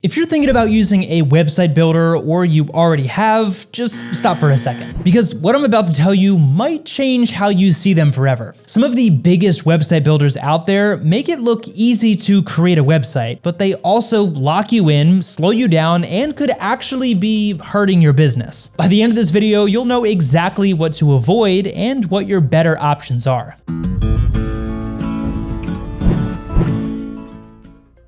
If you're thinking about using a website builder or you already have, just stop for a second, because what I'm about to tell you might change how you see them forever. Some of the biggest website builders out there make it look easy to create a website, but they also lock you in, slow you down, and could actually be hurting your business. By the end of this video, you'll know exactly what to avoid and what your better options are.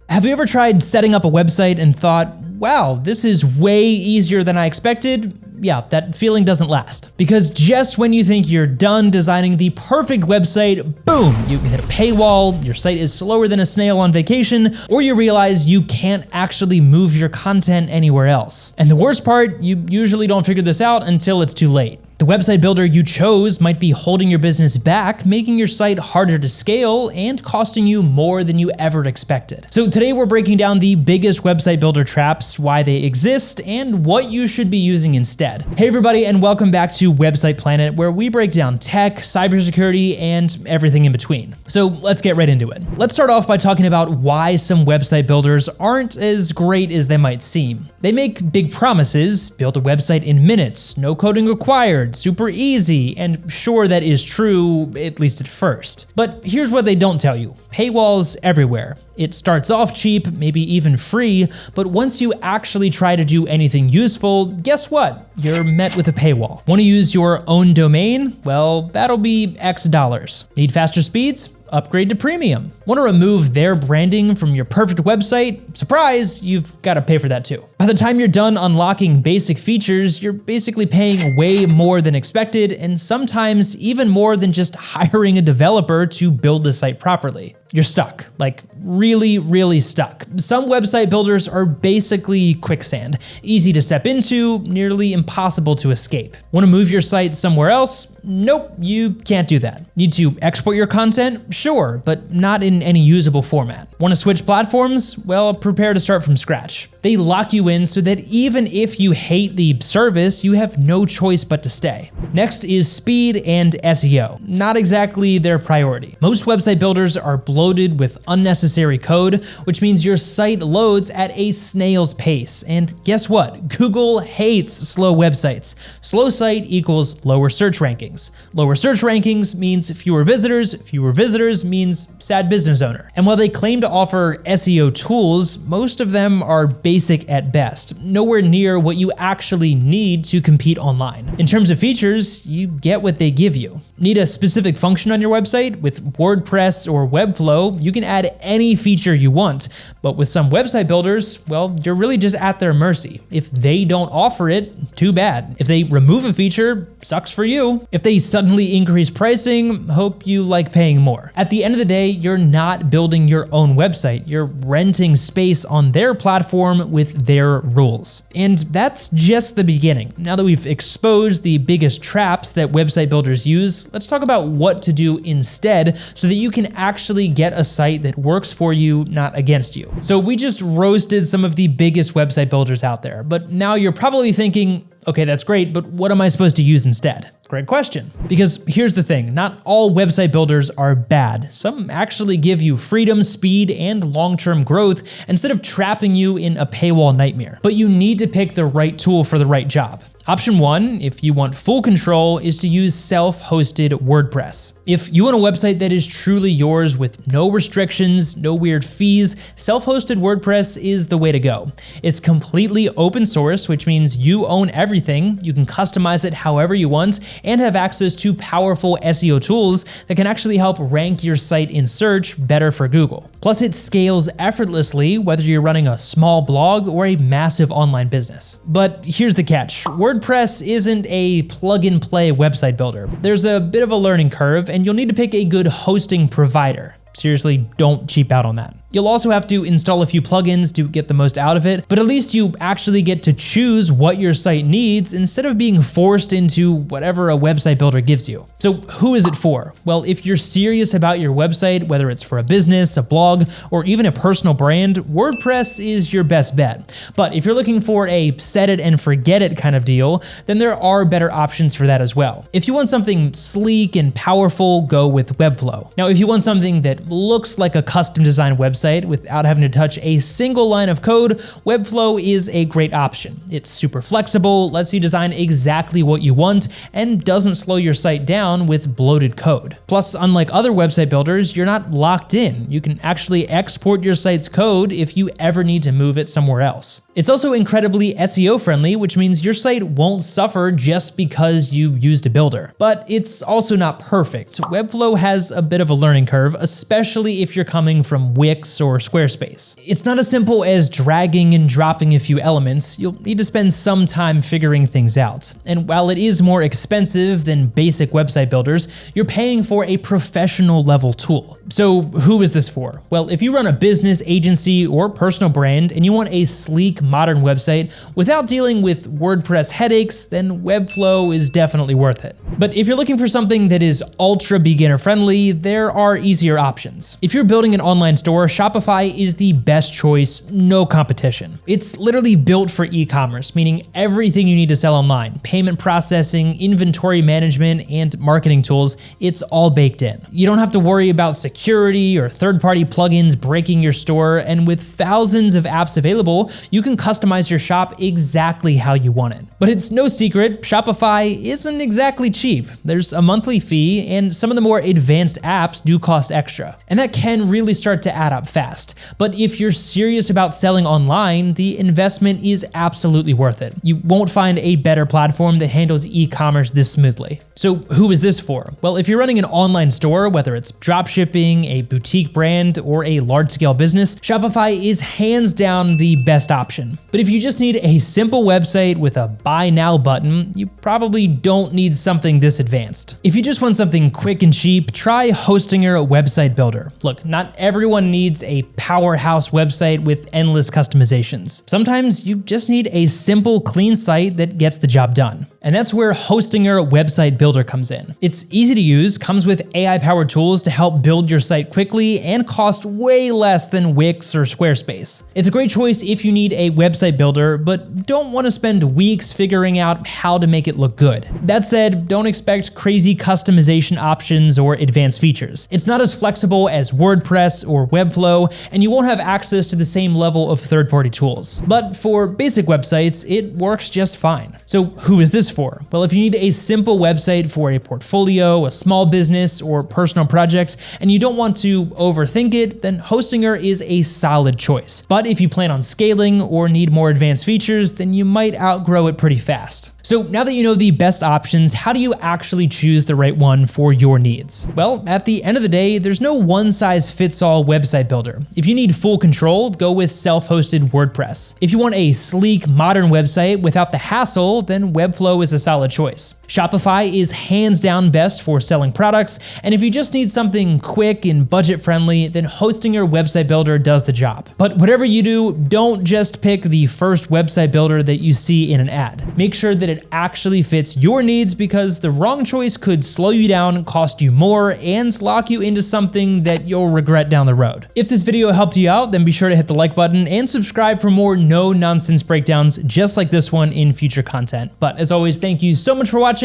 Have you ever tried setting up a website and thought, wow, this is way easier than I expected? Yeah, that feeling doesn't last. Because just when you think you're done designing the perfect website, boom, you hit a paywall, your site is slower than a snail on vacation, or you realize you can't actually move your content anywhere else. And the worst part, you usually don't figure this out until it's too late. The website builder you chose might be holding your business back, making your site harder to scale and costing you more than you ever expected. So today we're breaking down the biggest website builder traps, why they exist, and what you should be using instead. Hey everybody, and welcome back to Website Planet, where we break down tech, cybersecurity, and everything in between. So let's get right into it. Let's start off by talking about why some website builders aren't as great as they might seem. They make big promises, build a website in minutes, no coding required, super easy, and sure, that is true, at least at first. But here's what they don't tell you. Paywalls everywhere. It starts off cheap, maybe even free, but once you actually try to do anything useful, guess what? You're met with a paywall. Want to use your own domain? Well, that'll be X dollars. Need faster speeds? Upgrade to premium. Want to remove their branding from your perfect website? Surprise, you've got to pay for that too. By the time you're done unlocking basic features, you're basically paying way more than expected, and sometimes even more than just hiring a developer to build the site properly. You're stuck, like really stuck. Some website builders are basically quicksand, easy to step into, nearly impossible to escape. Want to move your site somewhere else? Nope, you can't do that. Need to export your content? Sure, but not in any usable format. Want to switch platforms? Well, prepare to start from scratch. They lock you in so that even if you hate the service, you have no choice but to stay. Next is speed and SEO. Not exactly their priority. Most website builders are bloated with unnecessary code, which means your site loads at a snail's pace. And guess what? Google hates slow websites. Slow site equals lower search rankings. Lower search rankings means fewer visitors. Fewer visitors means sad business owner. And while they claim to offer SEO tools, most of them are basic at best, nowhere near what you actually need to compete online. In terms of features, you get what they give you. Need a specific function on your website? With WordPress or Webflow, you can add any feature you want. But with some website builders, well, you're really just at their mercy. If they don't offer it, too bad. If they remove a feature, sucks for you. If they suddenly increase pricing, hope you like paying more. At the end of the day, you're not building your own website. You're renting space on their platform with their rules. And that's just the beginning. Now that we've exposed the biggest traps that website builders use, let's talk about what to do instead so that you can actually get a site that works for you, not against you. So we just roasted some of the biggest website builders out there, but now you're probably thinking, okay, that's great, but what am I supposed to use instead? Great question. Because here's the thing, not all website builders are bad. Some actually give you freedom, speed, and long-term growth instead of trapping you in a paywall nightmare. But you need to pick the right tool for the right job. Option one, if you want full control, is to use self-hosted WordPress. If you want a website that is truly yours with no restrictions, no weird fees, self-hosted WordPress is the way to go. It's completely open source, which means you own everything. You can customize it however you want and have access to powerful SEO tools that can actually help rank your site in search better for Google. Plus, it scales effortlessly whether you're running a small blog or a massive online business. But here's the catch. WordPress isn't a plug-and-play website builder. There's a bit of a learning curve, and you'll need to pick a good hosting provider. Seriously, don't cheap out on that. You'll also have to install a few plugins to get the most out of it, but at least you actually get to choose what your site needs instead of being forced into whatever a website builder gives you. So who is it for? Well, if you're serious about your website, whether it's for a business, a blog, or even a personal brand, WordPress is your best bet. But if you're looking for a set it and forget it kind of deal, then there are better options for that as well. If you want something sleek and powerful, go with Webflow. Now, if you want something that looks like a custom designed website, website without having to touch a single line of code, Webflow is a great option. It's super flexible, lets you design exactly what you want, and doesn't slow your site down with bloated code. Plus, unlike other website builders, you're not locked in. You can actually export your site's code if you ever need to move it somewhere else. It's also incredibly SEO friendly, which means your site won't suffer just because you used a builder. But it's also not perfect. Webflow has a bit of a learning curve, especially if you're coming from Wix or Squarespace. It's not as simple as dragging and dropping a few elements. You'll need to spend some time figuring things out. And while it is more expensive than basic website builders, you're paying for a professional level tool. So who is this for? Well, if you run a business, agency, or personal brand and you want a sleek, modern website without dealing with WordPress headaches, then Webflow is definitely worth it. But if you're looking for something that is ultra beginner friendly, there are easier options. If you're building an online store, Shopify is the best choice, no competition. It's literally built for e-commerce, meaning everything you need to sell online, payment processing, inventory management, and marketing tools, it's all baked in. You don't have to worry about security or third-party plugins breaking your store, and with thousands of apps available, you can customize your shop exactly how you want it. But it's no secret, Shopify isn't exactly cheap. There's a monthly fee, and some of the more advanced apps do cost extra. And that can really start to add up fast. But if you're serious about selling online, the investment is absolutely worth it. You won't find a better platform that handles e-commerce this smoothly. So who is this for? Well, if you're running an online store, whether it's dropshipping, a boutique brand, or a large-scale business, Shopify is hands down the best option. But if you just need a simple website with a buy now button, you probably don't need something this advanced. If you just want something quick and cheap, try Hostinger Website Builder. Look, not everyone needs a powerhouse website with endless customizations. Sometimes you just need a simple, clean site that gets the job done. And that's where Hostinger Website Builder comes in. It's easy to use, comes with AI-powered tools to help build your site quickly, and cost way less than Wix or Squarespace. It's a great choice if you need a website builder, but don't want to spend weeks figuring out how to make it look good. That said, don't expect crazy customization options or advanced features. It's not as flexible as WordPress or Webflow, and you won't have access to the same level of third-party tools. But for basic websites, it works just fine. So who is this for? Well, if you need a simple website for a portfolio, a small business, or personal project, and you don't want to overthink it, then Hostinger is a solid choice. But if you plan on scaling or need more advanced features, then you might outgrow it pretty fast. So now that you know the best options, how do you actually choose the right one for your needs? Well, at the end of the day, there's no one-size-fits-all website builder. If you need full control, go with self-hosted WordPress. If you want a sleek, modern website without the hassle, then Webflow is a solid choice. Shopify is hands down best for selling products, and if you just need something quick and budget-friendly, then Hostinger Website Builder does the job. But whatever you do, don't just pick the first website builder that you see in an ad. Make sure that it actually fits your needs, because the wrong choice could slow you down, cost you more, and lock you into something that you'll regret down the road. If this video helped you out, then be sure to hit the like button and subscribe for more no-nonsense breakdowns just like this one in future content. But as always, thank you so much for watching,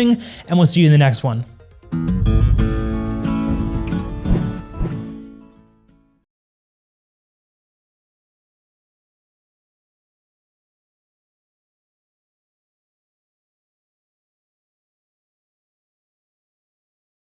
and we'll see you in the next one.